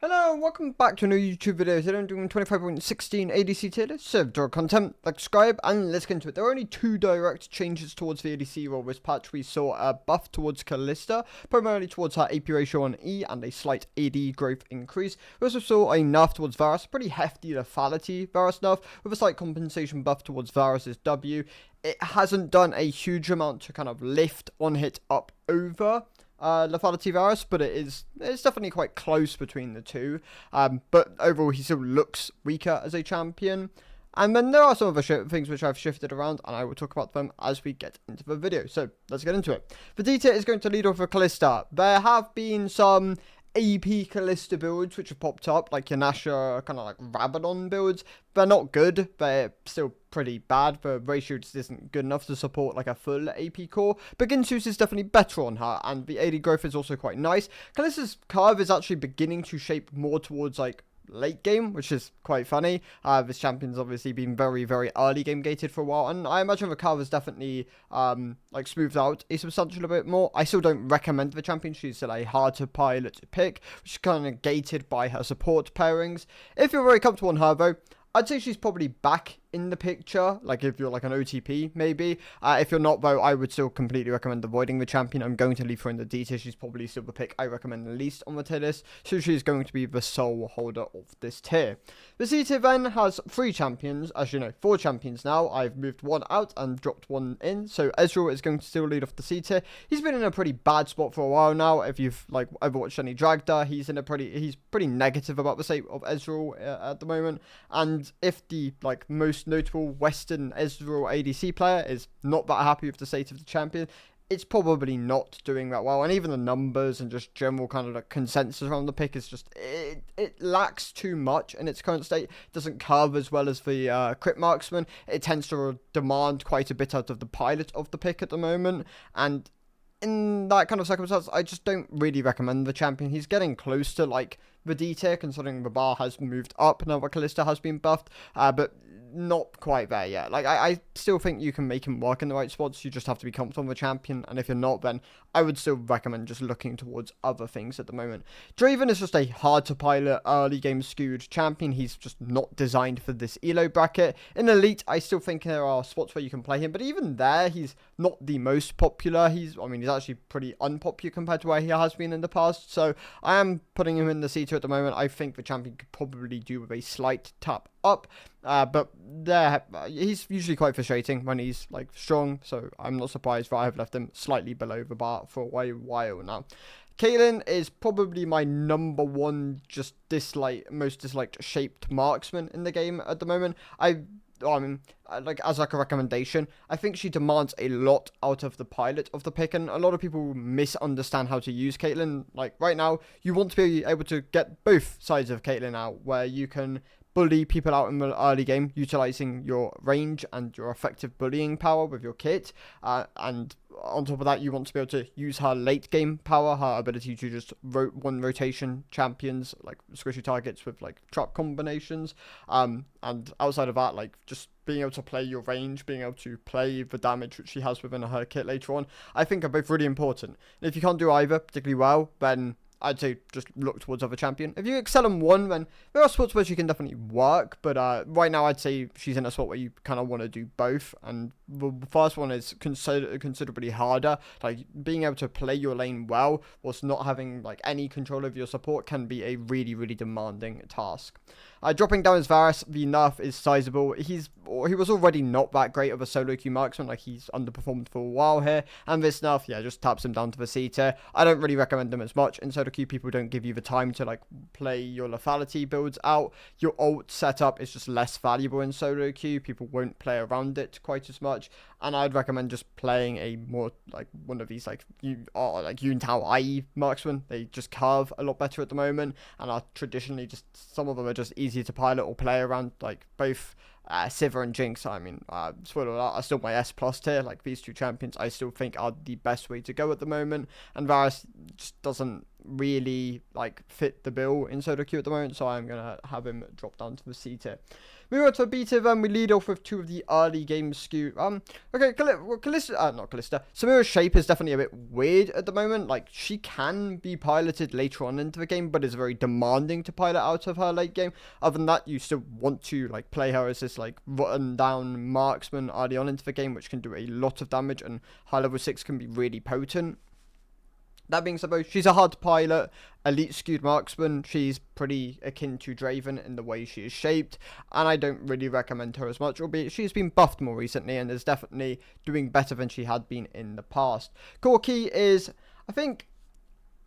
Hello and welcome back to a new YouTube video. Today I'm doing 25.16 ADC tier list. So, draw content, like, subscribe, and let's get into it. There are only two direct changes towards the ADC role this patch. We saw a buff towards Kalista, primarily towards her AP ratio on E, and a slight AD growth increase. We also saw a nerf towards Varus, a pretty hefty lethality Varus nerf, with a slight compensation buff towards Varus's W. It hasn't done a huge amount to kind of lift on hit up over lethality Varus, but it's definitely quite close between the two. But overall, he still looks weaker as a champion. And then there are some other things which I've shifted around, and I will talk about them as we get into the video. So let's get into it. The D tier is going to lead off with Kalista. There have been some AP Kalista builds which have popped up, like your Nasha, kind of like Rabadon builds. They're not good, they're still pretty bad. The ratio just isn't good enough to support like a full AP core, but Ginsu's is definitely better on her, and the AD growth is also quite nice. Kalista's curve is actually beginning to shape more towards like late game, which is quite funny. This champion's obviously been very early game gated for a while, and I imagine the curve has definitely like smoothed out a substantial bit more. I still don't recommend the champion. She's still a hard to pilot to pick, which is kind of gated by her support pairings. If you're very comfortable on her though, I'd say she's probably back in the picture, like if you're like an OTP maybe. If you're not though, I would still completely recommend avoiding the champion. I'm going to leave her in the D tier. She's probably still the pick I recommend the least on the tier list, so she's going to be the sole holder of this tier. The C tier then has 3 champions, as you know, 4 champions now. I've moved one out and dropped one in, so Ezreal is going to still lead off the C tier. He's been in a pretty bad spot for a while now. If you've like overwatched any Dragda, he's pretty negative about the state of Ezreal at the moment, and if the like most notable Western Ezreal ADC player is not that happy with the state of the champion, it's probably not doing that well. And even the numbers and just general kind of like consensus around the pick is just it lacks too much in its current state. It doesn't curve as well as the crit marksman. It tends to demand quite a bit out of the pilot of the pick at the moment, and in that kind of circumstance, I just don't really recommend the champion. He's getting close to like the D tier, considering the bar has moved up now that Kalista has been buffed, but not quite there yet. Like I still think you can make him work in the right spots. You just have to be comfortable with the champion, and if you're not, then I would still recommend just looking towards other things at the moment. Draven is just a hard to pilot, early game skewed champion. He's just not designed for this elo bracket. In Elite, I still think there are spots where you can play him, but even there, he's not the most popular. He's actually pretty unpopular compared to where he has been in the past. So I am putting him in the C tier at the moment. I think the champion could probably do with a slight tap up, but there he's usually quite frustrating when he's like strong, so I'm not surprised that I have left him slightly below the bar for a while now. Caitlyn is probably my number one most disliked shaped marksman in the game at the moment. Like as like a recommendation, I think she demands a lot out of the pilot of the pick, and a lot of people misunderstand how to use Caitlyn. Like right now, you want to be able to get both sides of Caitlyn out, where you can bully people out in the early game, utilizing your range and your effective bullying power with your kit, and on top of that, you want to be able to use her late game power, her ability to just one rotation champions, like squishy targets with like trap combinations, and outside of that, like just being able to play your range, being able to play the damage which she has within her kit later on, I think are both really important. And if you can't do either particularly well, then I'd say just look towards other champion. If you excel in one, then there are spots where she can definitely work, but right now I'd say she's in a spot where you kind of want to do both, and the first one is considerably harder. Like being able to play your lane well whilst not having like any control of your support can be a really demanding task. Dropping down as Varus, the nerf is sizable. He was already not that great of a solo queue marksman, like he's underperformed for a while here, and this nerf, yeah, just taps him down to the C tier. I don't really recommend him as much. In solo queue, people don't give you the time to like play your lethality builds out. Your ult setup is just less valuable in solo queue. People won't play around it quite as much, and I'd recommend just playing a more like one of these like Yuntao IE marksman. They just curve a lot better at the moment, and are traditionally just, some of them are just easier to pilot or play around, like both Sivir and Jinx. Spoiler alert, are still my S+ tier. Like these two champions I still think are the best way to go at the moment, and Varus just doesn't really like fit the bill in solo queue at the moment, so I'm gonna have him drop down to the C tier. Moving on to a B tier, then we lead off with two of the early game skew. Okay, not Callista. Samira's shape is definitely a bit weird at the moment. Like, she can be piloted later on into the game, but is very demanding to pilot out of her late game. Other than that, you still want to like play her as this like rotten down marksman early on into the game, which can do a lot of damage, and high level 6 can be really potent. That being said, though, she's a hard to pilot, elite skewed marksman. She's pretty akin to Draven in the way she is shaped, and I don't really recommend her as much, albeit she's been buffed more recently and is definitely doing better than she had been in the past. Corki is, I think,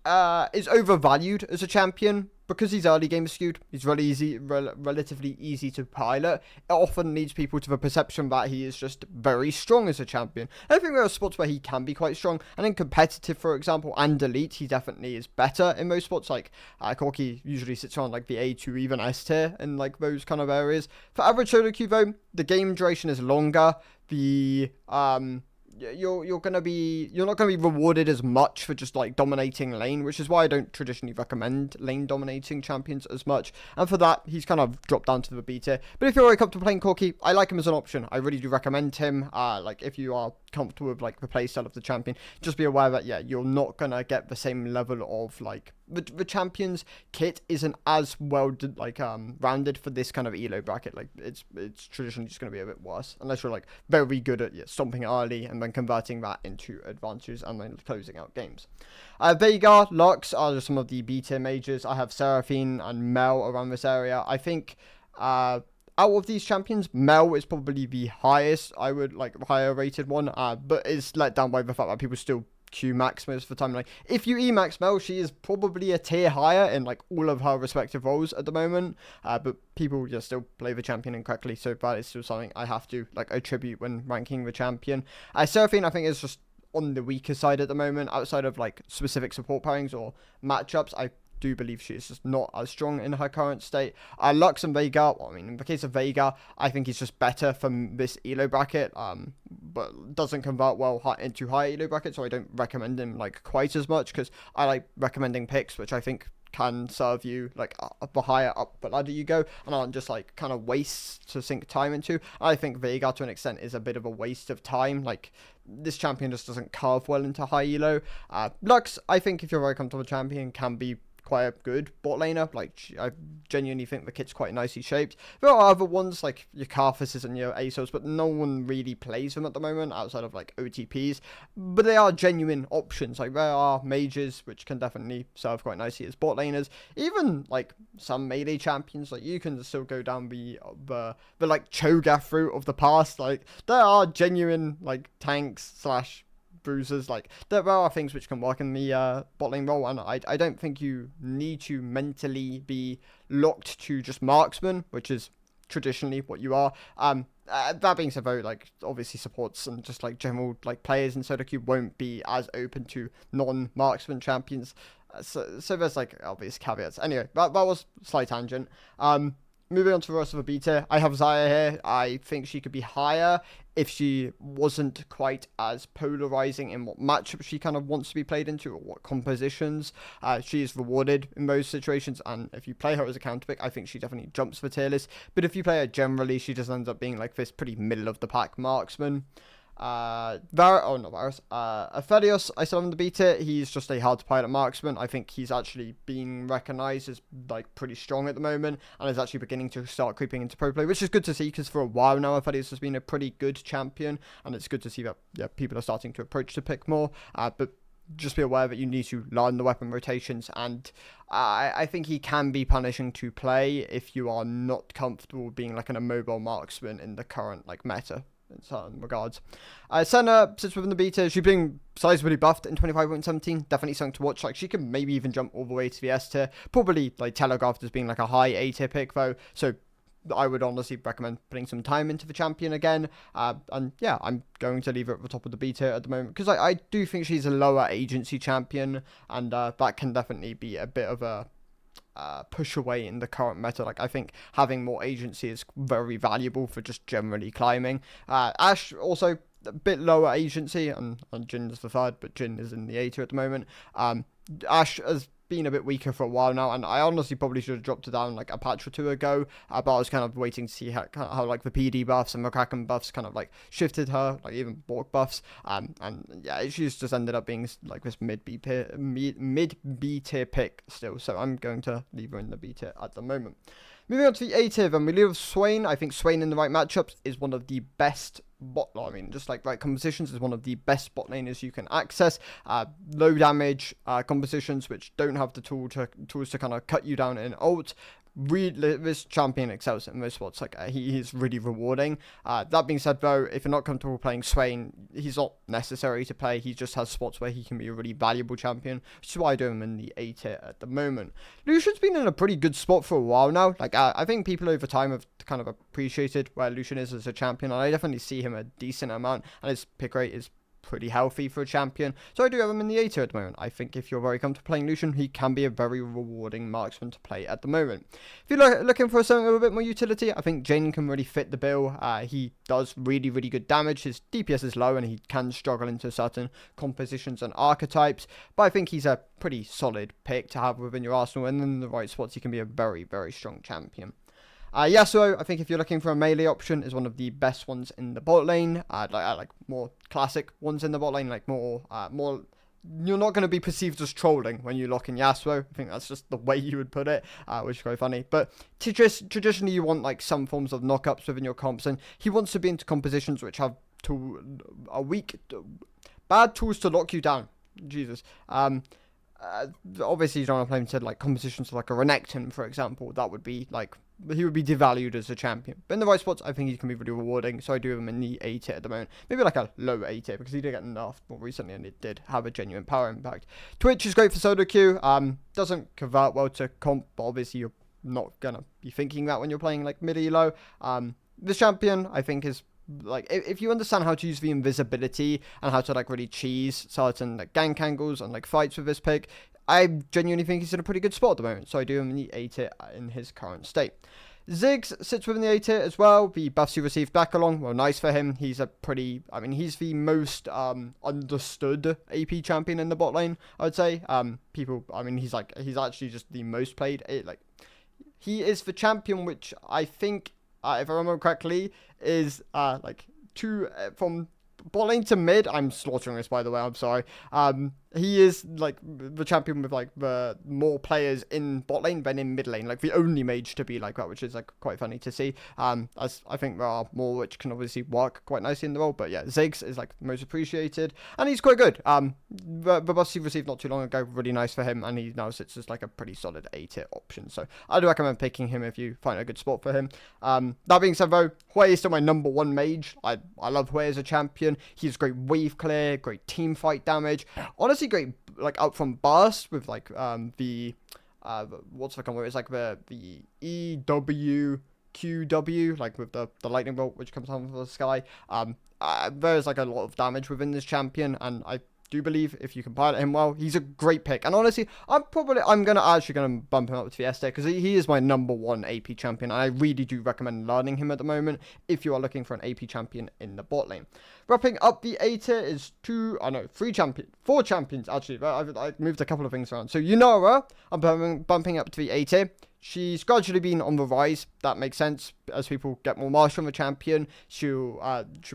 is overvalued as a champion. Because he's early game skewed, he's relatively easy to pilot. It often leads people to the perception that he is just very strong as a champion. I think there are spots where he can be quite strong, and in competitive, for example, and elite, he definitely is better in most spots. Like, Corki usually sits around like the A2, even S tier, in like those kind of areas. For average solo queue, though, the game duration is longer. You're not gonna be rewarded as much for just like dominating lane, which is why I don't traditionally recommend lane dominating champions as much. And for that, he's kind of dropped down to the B tier. But if you're already comfortable playing Corki, I like him as an option. I really do recommend him. Like if you are comfortable with like the playstyle of the champion, just be aware that you're not gonna get the same level of like the champion's kit isn't as well rounded for this kind of elo bracket. Like it's traditionally just gonna be a bit worse unless you're like very good at stomping early and then converting that into advantages and then closing out games. Veigar, Lux are just some of the B tier mages. I have Seraphine and Mel around this area. I think out of these champions, Mel is probably the highest, I would like higher rated one, but is let down by the fact that people still Q max most of the time. Like if you E max Mel, she is probably a tier higher in like all of her respective roles at the moment. But people just still play the champion incorrectly, so that is still something I have to like attribute when ranking the champion. Seraphine, I think, is just on the weaker side at the moment. Outside of like specific support pairings or matchups, I do believe she is just not as strong in her current state. Lux and Veigar, well, I mean, in the case of Veigar, I think he's just better from this elo bracket, but doesn't convert well into high elo bracket, so I don't recommend him like quite as much, because I like recommending picks which I think can serve you like the higher up the ladder you go, and aren't just like kind of wastes to sink time into. I think Veigar to an extent is a bit of a waste of time. Like this champion just doesn't carve well into high elo. Lux, I think if you're a very comfortable champion, can be quite a good bot laner. Like I genuinely think the kit's quite nicely shaped. There are other ones like your Carthus's and your ASOS, but no one really plays them at the moment outside of like OTPs. But they are genuine options. Like there are mages which can definitely serve quite nicely as bot laners. Even like some melee champions, like you can still go down the like Cho'Gath route of the past. Like there are genuine like tanks slash bruisers. Like there are things which can work in the bot lane role, and I don't think you need to mentally be locked to just marksman, which is traditionally what you are. That being said, though, like obviously supports and just like general like players in solo queue won't be as open to non-marksman champions. So there's like obvious caveats. Anyway, that was a slight tangent. Moving on to the rest of the B tier, I have Xayah here. I think she could be higher if she wasn't quite as polarizing in what matchup she kind of wants to be played into or what compositions. She is rewarded in those situations, and if you play her as a counterpick, I think she definitely jumps the tier list. But if you play her generally, she just ends up being like this pretty middle of the pack marksman. Aphelios, I still have in the B tier. He's just a hard to pilot marksman. I think he's actually being recognized as like pretty strong at the moment, and is actually beginning to start creeping into pro play, which is good to see, because for a while now Aphelios has been a pretty good champion, and it's good to see that people are starting to approach the pick more. But just be aware that you need to learn the weapon rotations, and I think he can be punishing to play if you are not comfortable being like an immobile marksman in the current like meta in certain regards. Senna sits within the beta. She's being sizably buffed in 25.17. Definitely something to watch. Like she can maybe even jump all the way to the S tier. Probably like telegraphed as being like a high A tier pick though. So I would honestly recommend putting some time into the champion again. And yeah, I'm going to leave her at the top of the beta at the moment, because I do think she's a lower agency champion, and that can definitely be a bit of a push away in the current meta. Like I think having more agency is very valuable for just generally climbing. Ashe also a bit lower agency, and Jhin is the third, but Jhin is in the A tier at the moment. Ashe, as been a bit weaker for a while now, and I honestly probably should have dropped her down like a patch or two ago, but I was kind of waiting to see how like the PD buffs and the Kraken buffs kind of like shifted her, like even Bork buffs, and yeah, she's just ended up being like this mid B tier pick still, so I'm going to leave her in the B tier at the moment. Moving on to the A tier, then we leave with Swain. I think Swain in the right matchups is one of the best just like right compositions, is one of the best bot laners you can access. Low damage compositions which don't have the tools to kind of cut you down in ult. Really, this champion excels in most spots. Like he is really rewarding. That being said, though, if you're not comfortable playing Swain, he's not necessary to play. He just has spots where he can be a really valuable champion, which is why I do him in the A tier at the moment. Lucian's been in a pretty good spot for a while now. Like I think people over time have kind of appreciated where Lucian is as a champion, and I definitely see him a decent amount, and his pick rate is pretty healthy for a champion, so I do have him in the A tier at the moment. I think if you're very comfortable playing Lucian, he can be a very rewarding marksman to play at the moment. If you're looking for something with a bit more utility, I think Jayden can really fit the bill. He does really good damage. His DPS is low and he can struggle into certain compositions and archetypes, but I think he's a pretty solid pick to have within your arsenal, and in the right spots he can be a very strong champion. Yasuo, I think if you're looking for a melee option, is one of the best ones in the bot lane. Like more classic ones in the bot lane, like more. You're not going to be perceived as trolling when you lock in Yasuo. I think that's just the way you would put it, which is quite funny. But traditionally, you want like some forms of knockups within your comps, and he wants to be into compositions which have bad tools to lock you down. Jesus. Obviously, you don't want to play into like compositions like a Renekton, for example. That would be like, he would be devalued as a champion. But in the right spots, I think he can be really rewarding, so I do have him in the A tier at the moment. Maybe like a low A tier, because he did get nerfed more recently, and it did have a genuine power impact. Twitch is great for solo queue. Doesn't convert well to comp, but obviously you're not gonna be thinking that when you're playing like mid elo. This champion, I think, is like, if you understand how to use the invisibility and how to like really cheese certain like gank angles and like fights with this pick, I genuinely think he's in a pretty good spot at the moment, so I do him in the A tier in his current state. Ziggs sits within the A tier as well. The buffs he received back along, well, nice for him. He's a pretty, I mean, he's the most understood AP champion in the bot lane, I would say. He's actually just the most played. He is the champion, which I think, if I remember correctly, is from bot lane to mid. I'm slaughtering this, by the way, I'm sorry. He is like the champion with like the more players in bot lane than in mid lane, like the only mage to be like that, which is like quite funny to see. As I think there are more which can obviously work quite nicely in the role, but yeah, Ziggs is like most appreciated, and he's quite good. The buffs he received not too long ago, really nice for him, and he now sits as like a pretty solid A tier option, so I do recommend picking him if you find a good spot for him. That being said though, Hui is still my number one mage. I love Hui as a champion. He's great wave clear, great team fight damage, honestly great like up from burst with like what's the combo? It's like the EWQW, like with the lightning bolt which comes down from the sky. There's like a lot of damage within this champion, and I do believe if you can pilot him well, he's a great pick. And honestly, I'm actually gonna bump him up to the S tier, because he is my number one AP champion, and I really do recommend learning him at the moment if you are looking for an AP champion in the bot lane. Wrapping up the A tier is four champions actually. I've moved a couple of things around. So Yunara, I'm bumping up to the A tier. She's gradually been on the rise. That makes sense. As people get more mastery from the champion, she'll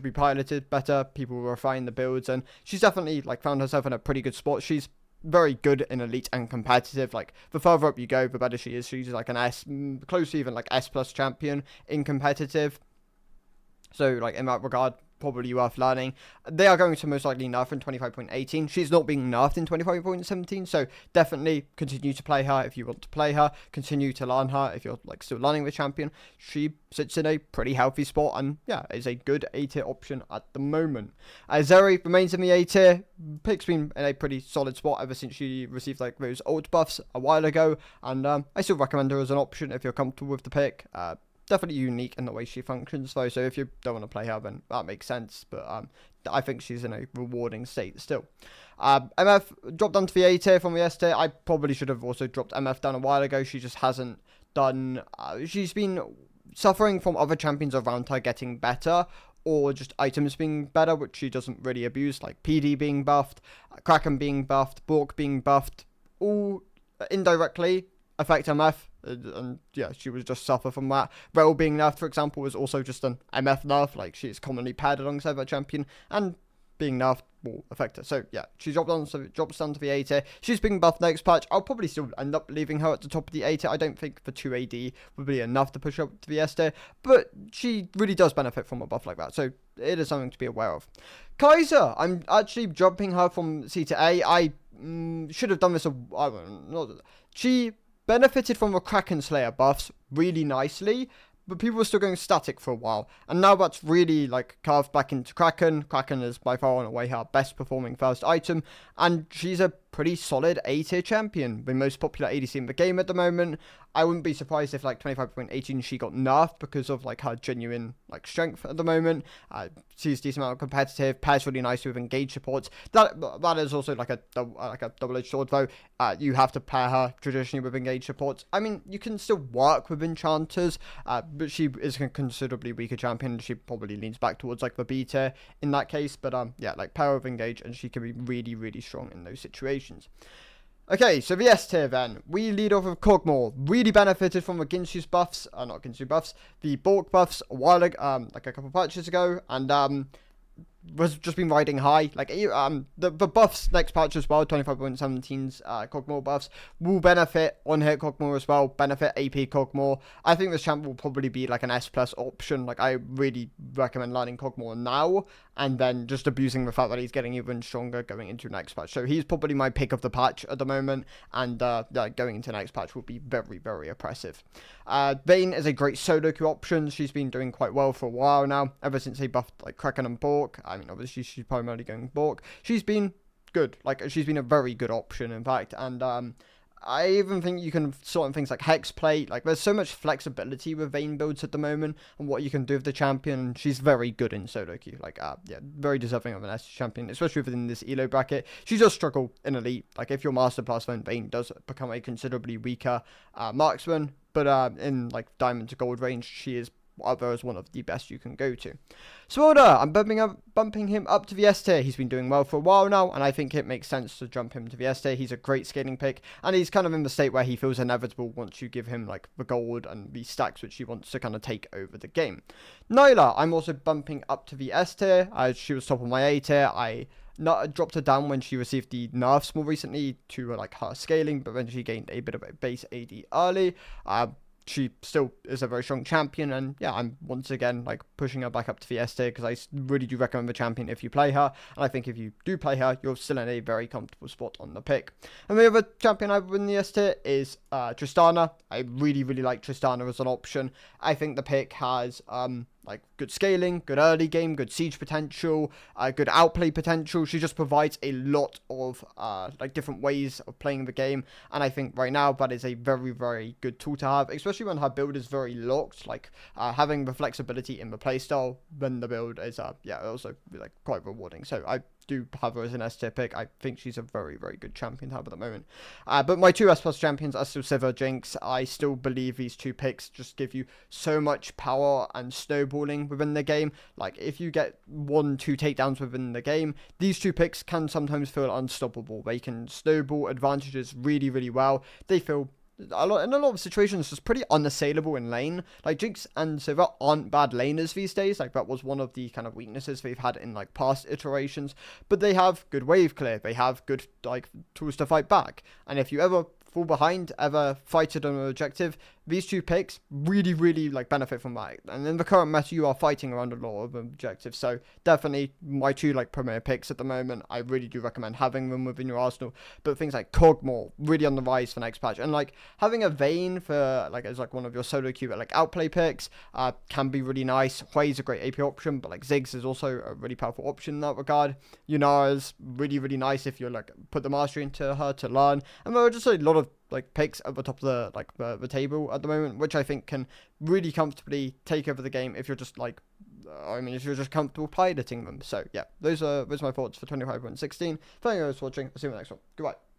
be piloted better. People will refine the builds, and she's definitely like found herself in a pretty good spot. She's very good in elite and competitive. Like the further up you go, the better she is. She's like an S, close to even like S+ champion in competitive. So like in that regard, probably worth learning. They are going to most likely nerf in 25.18. She's not being nerfed in 25.17, so definitely continue to play her if you want to play her. Continue to learn her if you're like still learning the champion. She sits in a pretty healthy spot, and yeah, is a good A tier option at the moment. Zeri remains in the A tier. Pick's been in a pretty solid spot ever since she received like those ult buffs a while ago, and I still recommend her as an option if you're comfortable with the pick. Definitely unique in the way she functions though, so if you don't want to play her, then that makes sense, but I think she's in a rewarding state still. MF dropped down to the A tier from the S tier. I probably should have also dropped MF down a while ago. She just hasn't done, she's been suffering from other champions around her getting better, or just items being better, which she doesn't really abuse, like PD being buffed, Kraken being buffed, Bork being buffed, all indirectly affect MF. And yeah, she would just suffer from that. Rel being nerfed, for example, was also just an MF nerf. Like, she is commonly paired alongside her champion, and being nerfed will affect her. So yeah, she drops down to the A tier. She's being buffed next patch. I'll probably still end up leaving her at the top of the A tier. I don't think the 2 AD would be enough to push her up to the S tier, but she really does benefit from a buff like that. So it is something to be aware of. Kaiser, I'm actually jumping her from C to A. I should have done this. She benefited from the Kraken Slayer buffs really nicely, but people were still going static for a while, and now that's really like carved back into Kraken. Kraken is by far and away her best performing first item, and she's a pretty solid A tier champion, the most popular ADC in the game at the moment. I wouldn't be surprised if like 25.18 she got nerfed because of like her genuine like strength at the moment. She's decent amount of competitive, pairs really nice with engaged supports. That is also like a double-edged sword though. You have to pair her traditionally with engaged supports. I mean, you can still work with enchanters, but she is a considerably weaker champion. She probably leans back towards like the B tier in that case. But yeah, like pair with engage, and she can be really, really strong in those situations. Okay, so the S tier then. We lead off with Kog'Maw. Really benefited from the Ginsu's buffs, not Ginsu buffs, the Bork buffs a while ago, like a couple of patches ago, and was just been riding high. Like the buffs next patch as well, 25.17's Kog'Maw buffs will benefit on hit Kog'Maw as well, benefit AP Kog'Maw. I think this champ will probably be like an S plus option. Like, I really recommend learning Kog'Maw now, and then just abusing the fact that he's getting even stronger going into next patch. So he's probably my pick of the patch at the moment, and going into next patch will be very, very oppressive. Vayne is a great solo queue option. She's been doing quite well for a while now, ever since they buffed like Kraken and Bork. I mean, obviously she's primarily going Bork. She's been good. Like, she's been a very good option, in fact, and I even think you can sort of things like Hexplate. Like, there's so much flexibility with Vayne builds at the moment and what you can do with the champion. She's very good in solo queue. Like, yeah, very deserving of an S champion, especially within this elo bracket. She does struggle in elite. Like, if you're Master Plus, then Vayne does become a considerably weaker marksman. But in like diamond to gold range, she is as one of the best you can go to. Swolder, I'm bumping him up to the S tier. He's been doing well for a while now, and I think it makes sense to jump him to the S tier. He's a great scaling pick, and he's kind of in the state where he feels inevitable once you give him like the gold and the stacks which he wants to kind of take over the game. Nyla, I'm also bumping up to the S tier. She was top of my A tier. I dropped her down when she received the nerfs more recently to like her scaling, but then she gained a bit of a base AD early. She still is a very strong champion, and yeah, I'm once again like pushing her back up to the S tier because I really do recommend the champion if you play her, and I think if you do play her, you're still in a very comfortable spot on the pick. And the other champion I would in the S tier is Tristana. I really, really like Tristana as an option. I think the pick has like good scaling, good early game, good siege potential, good outplay potential. She just provides a lot of like different ways of playing the game, and I think right now that is a very, very good tool to have, especially when her build is very locked. Like having the flexibility in the playstyle when the build is yeah, also like quite rewarding. So I do have her as an S tier pick. I think she's a very, very good champion to have at the moment. But my two S plus champions are still Sivir, Jinx. I still believe these two picks just give you so much power and snowballing within the game. Like, if you get 1-2 takedowns within the game, these two picks can sometimes feel unstoppable. They can snowball advantages really, really well. They feel in a lot of situations just pretty unassailable in lane. Like, Jinx and Sivir aren't bad laners these days. Like, that was one of the kind of weaknesses they've had in like past iterations, but they have good wave clear, they have good like tools to fight back, and if you ever fall behind, ever fighted on an objective, these two picks really, really like benefit from that. And in the current meta, you are fighting around a lot of objectives, so definitely my two like premier picks at the moment. I really do recommend having them within your arsenal. But things like Kog'Maw really on the rise for next patch, and like having a Vayne for like as like one of your solo queue like outplay picks can be really nice. Hui's a great AP option, but like Ziggs is also a really powerful option in that regard. Yunara's really, really nice if you're like put the mastery into her to learn, and there are just a lot of like picks at the top of the like the table at the moment, which I think can really comfortably take over the game if you're just like if you're just comfortable piloting them. So yeah, those are my thoughts for 25.16. Thank you guys for watching. I'll see you in the next one. Goodbye.